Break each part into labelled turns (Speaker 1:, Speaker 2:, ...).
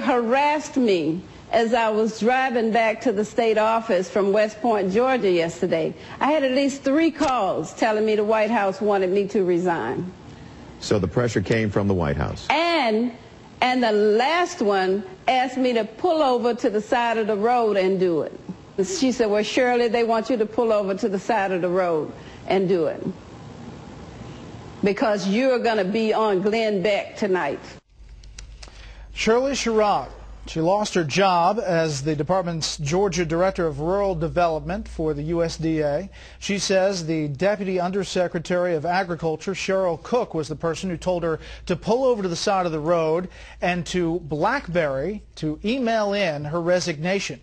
Speaker 1: harassed me as I was driving back to the state office from West Point, Georgia yesterday. I had at least 3 calls telling me the White House wanted me to resign.
Speaker 2: So the pressure came from the White House.
Speaker 1: And the last one asked me to pull over to the side of the road and do it. She said, well, Shirley, they want you to pull over to the side of the road and do it, because you're going to be on Glenn Beck tonight.
Speaker 3: Shirley Sherrod. She lost her job as the department's Georgia Director of Rural Development for the USDA. She says the Deputy Undersecretary of Agriculture, Cheryl Cook, was the person who told her to pull over to the side of the road and to BlackBerry to email in her resignation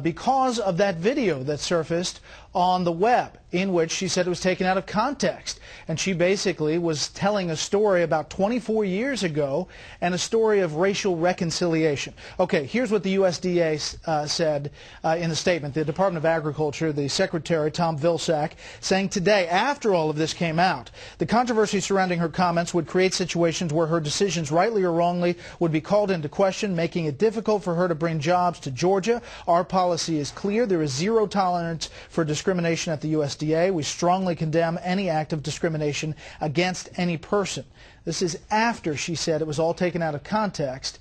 Speaker 3: because of that video that surfaced on the web, in which she said it was taken out of context. And she basically was telling a story about 24 years ago and a story of racial reconciliation. Okay, here's what the USDA said in the statement. The Department of Agriculture, the Secretary, Tom Vilsack, saying today, after all of this came out, the controversy surrounding her comments would create situations where her decisions, rightly or wrongly, would be called into question, making it difficult for her to bring jobs to Georgia. Our policy is clear. There is zero tolerance for discrimination at the USDA. We strongly condemn any act of discrimination against any person. This is after she said it was all taken out of context.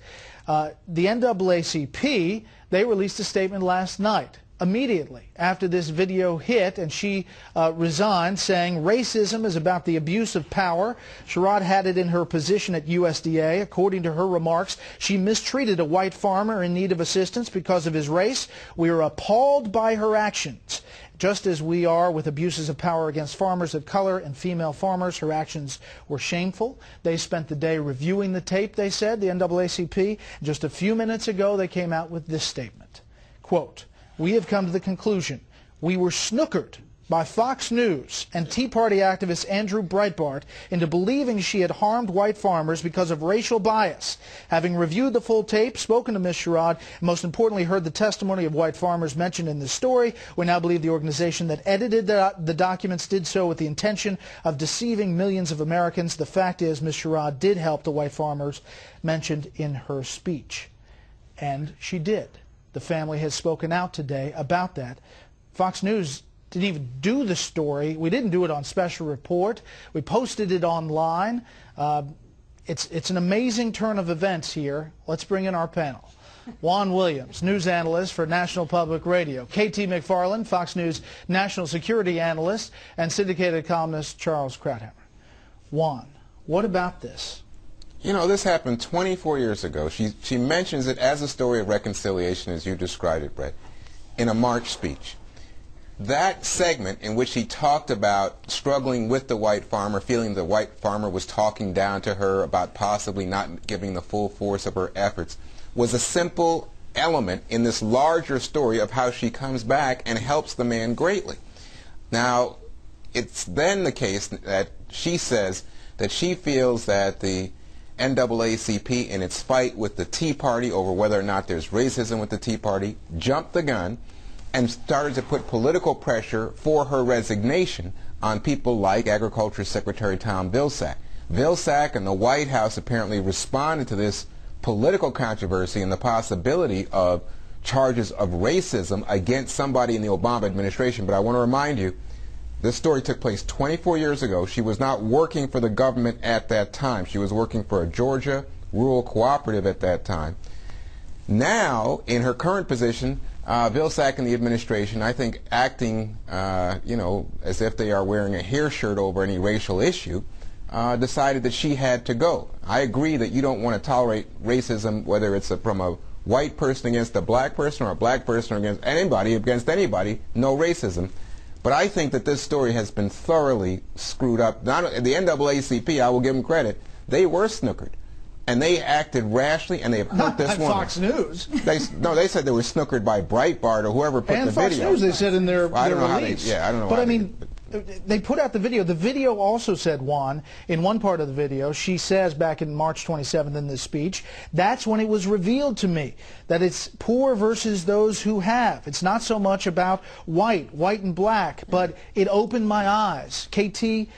Speaker 3: The NAACP, they released a statement last night, immediately after this video hit, and she resigned, saying racism is about the abuse of power. Sherrod had it in her position at USDA. According to her remarks, she mistreated a white farmer in need of assistance because of his race. We are appalled by her actions. Just as we are with abuses of power against farmers of color and female farmers, her actions were shameful. They spent the day reviewing the tape, they said, the NAACP. Just a few minutes ago, they came out with this statement. Quote, we have come to the conclusion we were snookered by Fox News and Tea Party activist Andrew Breitbart into believing she had harmed white farmers because of racial bias. Having reviewed the full tape, spoken to Ms. Sherrod, and most importantly heard the testimony of white farmers mentioned in this story, we now believe the organization that edited the documents did so with the intention of deceiving millions of Americans. The fact is, Ms. Sherrod did help the white farmers mentioned in her speech. And she did. The family has spoken out today about that. Fox News didn't even do the story. We didn't do it on Special Report. We posted it online. It's an amazing turn of events here. Let's bring in our panel. Juan Williams, news analyst for National Public Radio. KT McFarland, Fox News national security analyst, and syndicated columnist Charles Krauthammer. Juan, what about this?
Speaker 4: You know, this happened 24 years ago. She mentions it as a story of reconciliation, as you described it, Brett, in a March speech. That segment in which he talked about struggling with the white farmer, feeling the white farmer was talking down to her about possibly not giving the full force of her efforts, was a simple element in this larger story of how she comes back and helps the man greatly. Now, it's then the case that she says that she feels that the NAACP, in its fight with the Tea Party over whether or not there's racism with the Tea Party, jumped the gun and started to put political pressure for her resignation on people like Agriculture Secretary Tom Vilsack. Vilsack and the White House apparently responded to this political controversy and the possibility of charges of racism against somebody in the Obama administration. But I want to remind you, this story took place 24 years ago. She was not working for the government at that time. She was working for a Georgia rural cooperative at that time. Now, in her current position, Vilsack and the administration, I think, acting, as if they are wearing a hair shirt over any racial issue, decided that she had to go. I agree that you don't want to tolerate racism, whether it's from a white person against a black person or a black person against anybody, no racism. But I think that this story has been thoroughly screwed up. The NAACP, I will give them credit, they were snookered. And they acted rashly, and they have hurt this woman.
Speaker 3: Fox News.
Speaker 4: They said they were snookered by Breitbart or whoever put the video.
Speaker 3: And Fox News, they said in their release.
Speaker 4: I don't know.
Speaker 3: But I mean, they put out the video. The video also said, Juan, in one part of the video, she says back in March 27th in this speech, that's when it was revealed to me that it's poor versus those who have. It's not so much about white and black, but it opened my eyes. KT,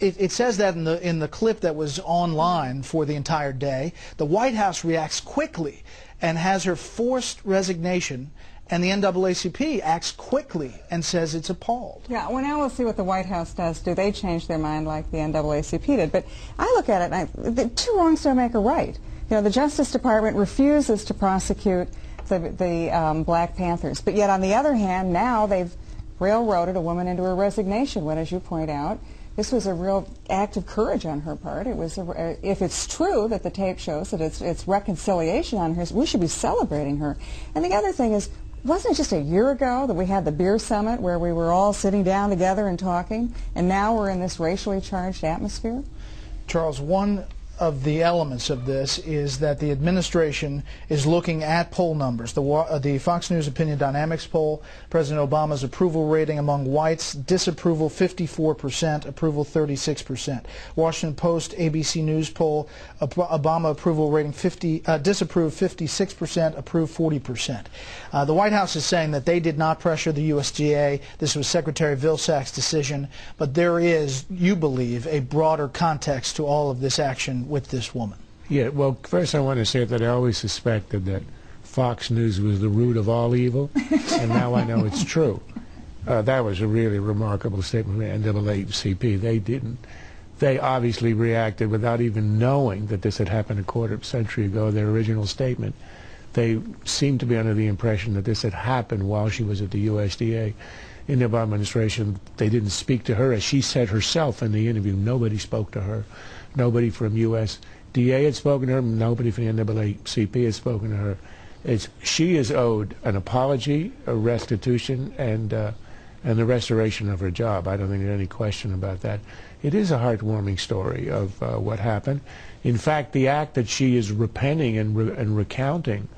Speaker 3: it says that in the clip that was online for the entire day. The White House reacts quickly and has her forced resignation, and the NAACP acts quickly and says it's appalled.
Speaker 5: Yeah, well, now we'll see what the White House does. Do they change their mind like the NAACP did? But I look at it, and two wrongs don't make a right. You know, the Justice Department refuses to prosecute the Black Panthers, but yet on the other hand, now they've railroaded a woman into her resignation when, as you point out, this was a real act of courage on her part. It was, if it's true that the tape shows that it's reconciliation on her, we should be celebrating her. And the other thing is, wasn't it just a year ago that we had the beer summit where we were all sitting down together and talking, and now we're in this racially charged atmosphere?
Speaker 3: Charles, one of the elements of this is that the administration is looking at poll numbers. The Fox News Opinion Dynamics poll, President Obama's approval rating among whites, disapproval 54%, approval 36%. Washington Post, ABC News poll, Obama approval rating disapprove 56%, approve 40%. The White House is saying that they did not pressure the USDA. This was Secretary Vilsack's decision, but there is, you believe, a broader context to all of this action with this woman.
Speaker 6: Yeah, well, first I want to say that I always suspected that Fox News was the root of all evil, and now I know it's true. That was a really remarkable statement from the NAACP. They obviously reacted without even knowing that this had happened a quarter of a century ago, their original statement. They seemed to be under the impression that this had happened while she was at the USDA. In the Obama administration, they didn't speak to her. As she said herself in the interview, nobody spoke to her. Nobody from USDA had spoken to her. Nobody from the NAACP had spoken to her. She is owed an apology, a restitution, and the restoration of her job. I don't think there's any question about that. It is a heartwarming story of what happened. In fact, the act that she is repenting and recounting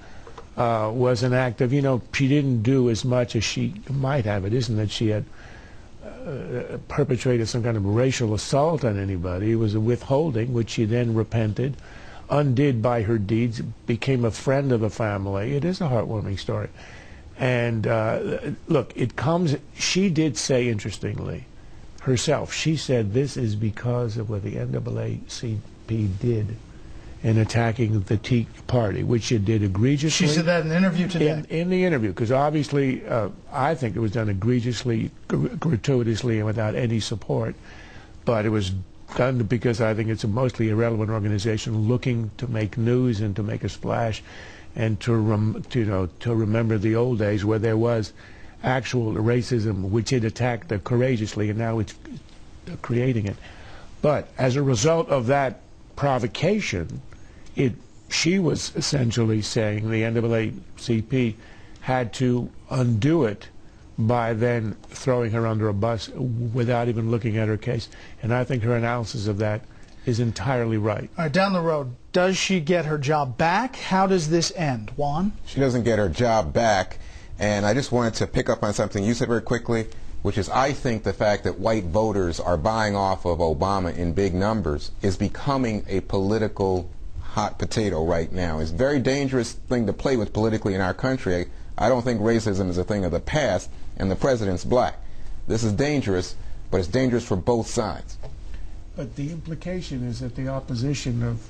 Speaker 6: was an act of, she didn't do as much as she might have. It isn't that she had perpetrated some kind of racial assault on anybody. It was a withholding, which she then repented, undid by her deeds, became a friend of the family. It is a heartwarming story. And look, she did say, interestingly, herself, she said this is because of what the NAACP did in attacking the Tea Party, which it did egregiously.
Speaker 3: She said that in an interview today.
Speaker 6: In the interview, because obviously I think it was done egregiously, gratuitously, and without any support. But it was done because I think it's a mostly irrelevant organization looking to make news and to make a splash, and to remember the old days where there was actual racism, which it attacked courageously, and now it's creating it. But as a result of that provocation, she was essentially saying the NAACP had to undo it by then throwing her under a bus without even looking at her case. And I think her analysis of that is entirely right.
Speaker 3: All right, down the road, does she get her job back? How does this end? Juan?
Speaker 4: She doesn't get her job back. And I just wanted to pick up on something you said very quickly, which is I think the fact that white voters are buying off of Obama in big numbers is becoming a political hot potato right now. It's a very dangerous thing to play with politically in our country. I don't think racism is a thing of the past, and the president's black. This is dangerous, but it's dangerous for both sides.
Speaker 6: But the implication is that the opposition of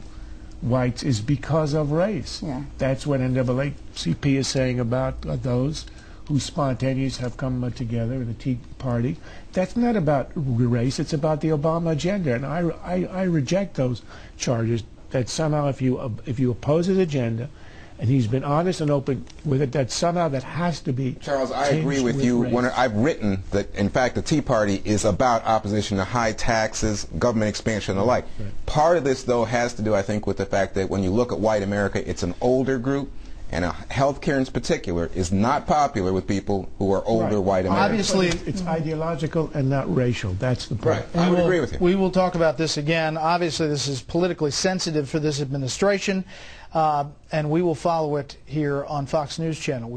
Speaker 6: whites is because of race.
Speaker 5: Yeah.
Speaker 6: That's what NAACP is saying about those who spontaneous have come together in the Tea Party. That's not about race, it's about the Obama agenda. And I reject those charges that somehow if you oppose his agenda, and he's been honest and open with it, that somehow that has to be
Speaker 4: Charles, I agree with you. I've written that, in fact, the Tea Party is about opposition to high taxes, government expansion, and the like. Right. Part of this, though, has to do, I think, with the fact that when you look at white America, it's an older group, and health care in particular is not popular with people who are older white Americans.
Speaker 3: Obviously,
Speaker 6: it's ideological and not racial. That's the point.
Speaker 4: Right. I would agree with you.
Speaker 3: We will talk about this again. Obviously, this is politically sensitive for this administration, and we will follow it here on Fox News Channel.